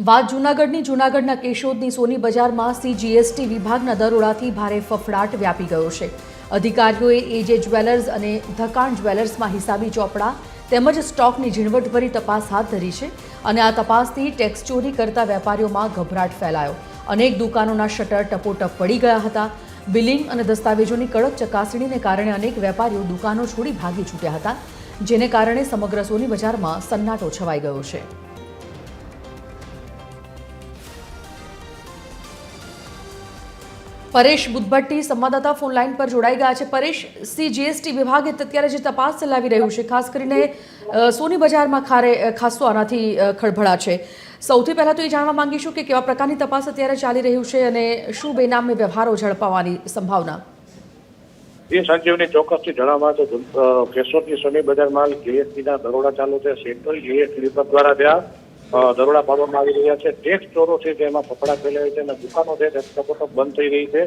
વાત જૂનાગઢના કેશોદની સોની બજારમાં સીજીએસટી વિભાગના દરોડાથી ભારે ફફડાટ વ્યાપી ગયો છે। અધિકારીઓએ એજે જ્વેલર્સ અને ધકાણ જ્વેલર્સમાં હિસાબી ચોપડા તેમજ સ્ટોકની ઝીણવટભરી તપાસ હાથ ધરી છે અને આ તપાસથી ટેક્સ ચોરી કરતા વેપારીઓમાં ગભરાટ ફેલાયો। અનેક દુકાનોના શટર ટપોટપ પડી ગયા હતા। બિલિંગ અને દસ્તાવેજોની કડક ચકાસણીને કારણે અનેક વેપારીઓ દુકાનો છોડી ભાગી છૂટ્યા હતા, જેને કારણે સમગ્ર સોની બજારમાં સન્નાટો છવાઈ ગયો છે। પરેશ બુદ્ધભટ્ટી સંવાદદાતા ફોન લાઈન પર જોડાઈ ગયા છે। પરેશ, સીજીએસટી વિભાગે અત્યારે જે તપાસ ચલાવી રહ્યું છે, ખાસ કરીને સોની બજારમાં ખાસો આનાથી ખળભળાટ છે। સૌથી પહેલા તો એ જાણવા માંગીશું કે કેવા પ્રકારની તપાસ અત્યારે ચાલી રહ્યું છે અને શું બેનામી વ્યવહારો ઝડપાવાની સંભાવના? એ સંજીવની ચોક્કસથી જણાવવા તો કેશોદની સોની બજારમાં જીએસટીના દરોડા ચાલુ છે। સેન્ટ્રલ જીએસટી વિભાગ દ્વારા ત્યાં દરોડા પાડવામાં આવી રહ્યા છે। ટેક્સ ચોરો છે જેમાં ફફડાટ ફેલાય છે અને દુકાનો છે ટપોટપ બંધ થઈ રહી છે।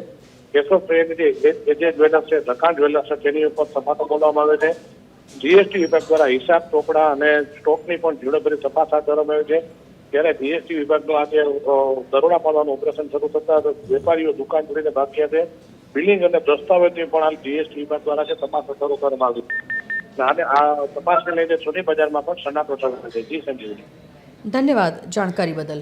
કેશોદ શહેરની એજે જ્વેલર્સ છે, ધકાણ જ્વેલર્સ છે, તેની ઉપર સપાટો બોલવામાં આવે છે। જીએસટી વિભાગ દ્વારા હિસાબ ચોપડા અને સ્ટોકની પણ ઝીણવટભરી તપાસ હાથ ધરવામાં આવી છે। ત્યારે જીએસટી વિભાગનું આજે દરોડા પાડવાનું ઓપરેશન શરૂ થતા વેપારીઓ દુકાન છોડીને ભાગ્યા છે। બિલિંગ અને દસ્તાવેજની પણ હાલ જીએસટી વિભાગ દ્વારા છે તપાસ શરૂ કરવામાં આવી છે અને આ તપાસને લઈને સોની બજારમાં પણ સન્નાટો છવાયો છે। જી સંજીવની, ધન્યવાદ જાણકારી બદલ।